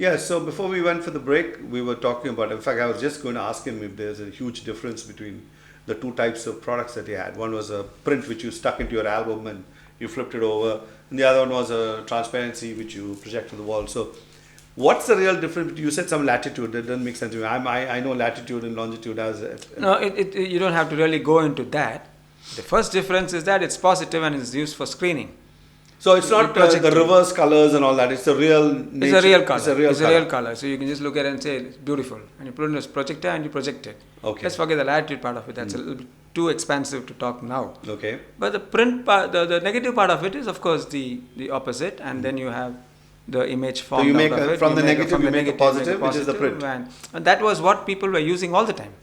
Yeah, so before we went for the break, we were talking about, in fact, I was just going to ask him if there's a huge difference between the two types of products that he had. One was a print which you stuck into your album and you flipped it over, and the other one was a transparency which you project to the wall. So, what's the real difference? You said some latitude, that doesn't make sense to me. I know latitude and longitude as No, you don't have to really go into that. The first difference is that it's positive and it's used for screening. So it's not the reverse colors and all that. It's a real nature. It's a real color. It's a real color. So you can just look at it and say it's beautiful. And you put it in a projector and you project it. Okay. Let's forget the latitude part of it. That's a little bit too expansive to talk now. Okay. But the print part, the negative part of it is of course the opposite, and then you have the image formed. So you make out of it. from you the negative, you make a positive, which is the print. And that was what people were using all the time.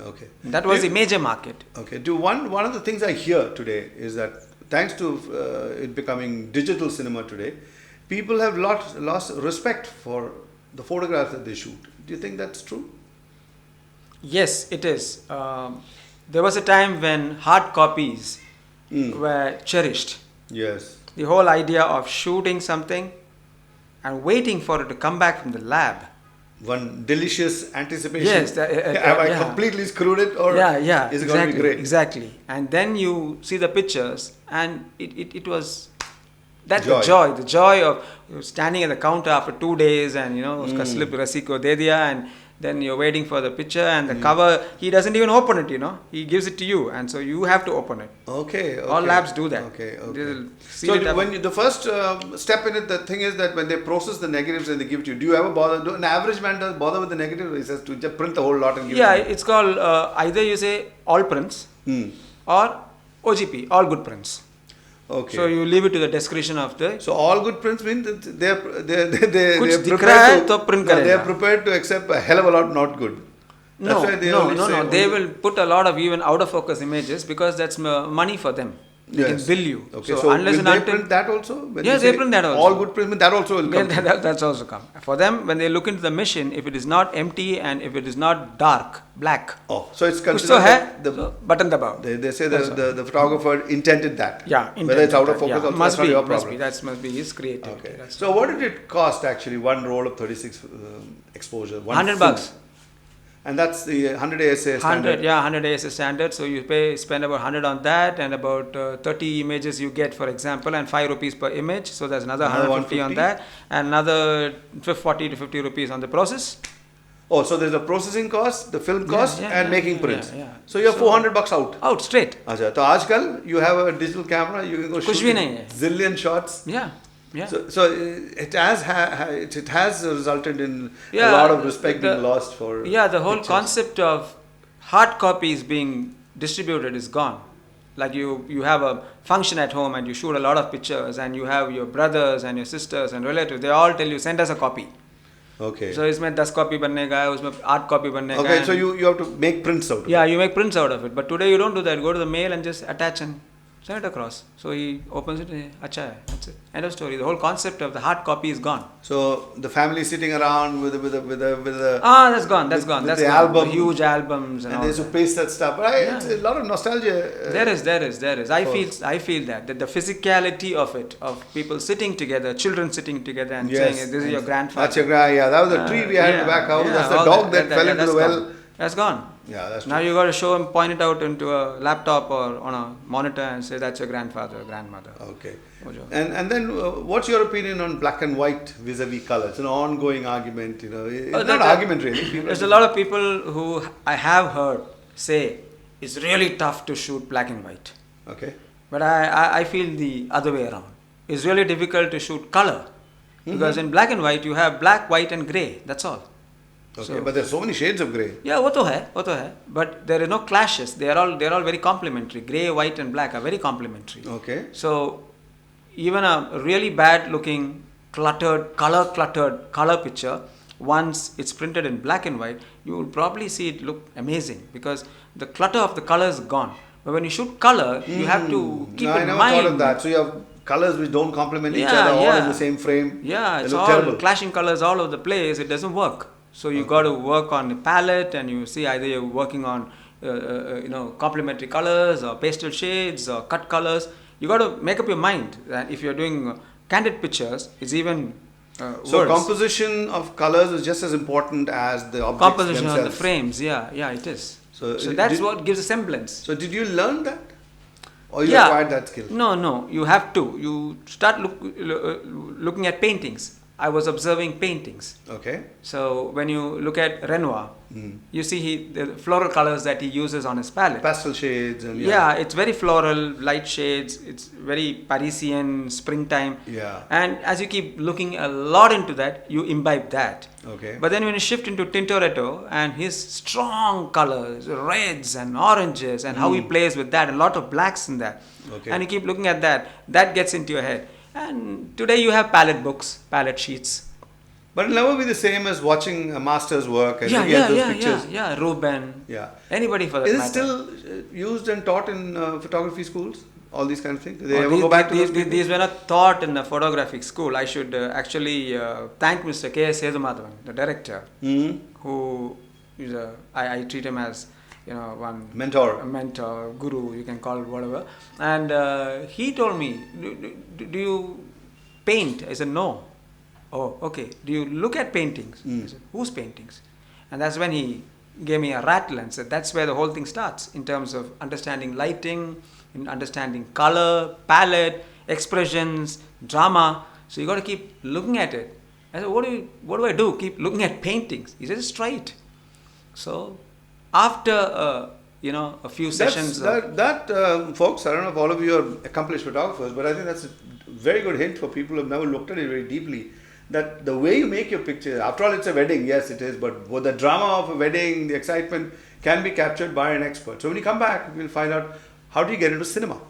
Okay. That was the major market. Okay. One of the things I hear today is that thanks to it becoming digital cinema today, people have lost respect for the photographs that they shoot. Do you think that's true? Yes, it is. There was a time when hard copies were cherished. Yes. The whole idea of shooting something and waiting for it to come back from the lab. One delicious anticipation. Yes. Have I completely screwed it, or is it going to be great? Exactly. And then you see the pictures, and it was that joy. the joy of standing at the counter after 2 days, and uska slip rasi ko de diya, and then you're waiting for the picture and the cover. He doesn't even open it, he gives it to you, and so you have to open it. Okay. All labs do that. Okay. So when the first step in it, the thing is that when they process the negatives and they give it to you, do you ever bother? An average man does bother with the negative. He says to just print the whole lot and give it to you. It's called either you say all prints or OGP, all good prints. Okay. So you leave it to the discretion of the. So all good prints mean that they're prepared to accept a hell of a lot not good. That's why they will put a lot of even out of focus images because that's money for them. They can bill you. Okay, so unless will they print that also? Yes, they print that also. All good prints, that also will come. That's also come. For them, when they look into the machine, if it is not empty and if it is not dark, black. Oh, so it's considered the button above. They say the photographer intended that. Yeah, whether it's out of focus, also, that's not your problem. Must be his creativity. Okay. So what did it cost actually? One roll of 36 exposure. $100. And that's the 100 ASA standard. 100 ASA standard. So you spend about 100 on that, and about 30 images you get, for example, and 5 rupees per image. So there's another 150 on that, and another 40 to 50 rupees on the process. Oh, so there's a processing cost, the film cost, and making prints. So you're $400 out. Out straight. Acha. So आजकल you have a digital camera, you can go shoot zillion shots. Yeah. So it has resulted in a lot of respect being lost for. Yeah, the whole concept of hard copies being distributed is gone. Like you have a function at home and you shoot a lot of pictures, and you have your brothers and your sisters and relatives. They all tell you, send us a copy. Okay. So इसमें 10 copy बनने का है, उसमें 8 copy बनने का है. Okay, so you have to make prints out of it. Yeah, you make prints out of it. But today you don't do that. Go to the mail and just attach and send it across. So he opens it and acha hai. That's it. End of story. The whole concept of the hard copy is gone. So the family sitting around with a that's gone. That's gone. That's the gone. album, the huge albums and all. They used to paste that stuff. Right? Yeah. It's a lot of nostalgia. There is. I feel that the physicality of it, of people sitting together, children sitting together and saying, "This is your grandfather." That's your Yeah, that was the tree we had in the back house. That's the dog that fell into the well. That's gone. Yeah, that's true. Now you got to show him, point it out into a laptop or on a monitor and say that's your grandfather or grandmother. Okay. And then what's your opinion on black and white vis-a-vis color? It's an ongoing argument, It's not an argument really. There's a lot of people who I have heard say it's really tough to shoot black and white. Okay. But I feel the other way around. It's really difficult to shoot color because in black and white you have black, white and grey. That's all. Okay, but there's so many shades of grey. Yeah, वो तो है. But there is no clashes. They are all very complementary. Grey, white, and black are very complementary. Okay. So even a really bad looking cluttered color picture, once it's printed in black and white, you will probably see it look amazing because the clutter of the color is gone. But when you shoot color, you have to keep in mind. I never thought of that. So you have colors which don't complement each other, all in the same frame. Yeah, it's all terrible. Clashing colors all over the place. It doesn't work. So you got to work on the palette, and you see either you're working on complementary colors or pastel shades or cut colors. You got to make up your mind that if you're doing candid pictures, it's even So words. composition of colors is just as important as the objects Composition themselves. on the frames, yeah, it is. So So that's did- what gives a semblance. So did you learn that? Or you Yeah. acquired that skill? No, you have to. You start looking at paintings. I was observing paintings. Okay. So when you look at Renoir, you see the floral colors that he uses on his palette. Pastel shades and Yeah, it's very floral, light shades. It's very Parisian, springtime. Yeah. And as you keep looking a lot into that, you imbibe that. Okay. But then when you shift into Tintoretto and his strong colors, reds and oranges, and how he plays with that, a lot of blacks in that. Okay. And you keep looking at that, that gets into your head. And today you have palette books, palette sheets. But it'll never be the same as watching a master's work and looking Yeah, at those pictures. yeah. Ruben. Yeah. Anybody for that Is it matter. still used and taught in photography schools? All these kind of things? Do they Oh, ever these, go back to these, those these, people? these were not taught in the photographic school. I should actually thank Mr. K.S. Madhav, the director, who is I treat him as one Mentor. a mentor, guru, you can call it whatever. And he told me, do you paint? I said, no. Oh, okay. Do you look at paintings? I said, whose paintings? And that's when he gave me a rattle and said, that's where the whole thing starts in terms of understanding lighting, in understanding color, palette, expressions, drama. So you got to keep looking at it. I said, what do I do? Keep looking at paintings. He said, just try it. So after a few sessions, Folks, I don't know if all of you are accomplished photographers, but I think that's a very good hint for people who have never looked at it very deeply. That the way you make your picture, after all, it's a wedding, yes, it is, but the drama of a wedding, the excitement can be captured by an expert. So when you come back, we'll find out how do you get into cinema.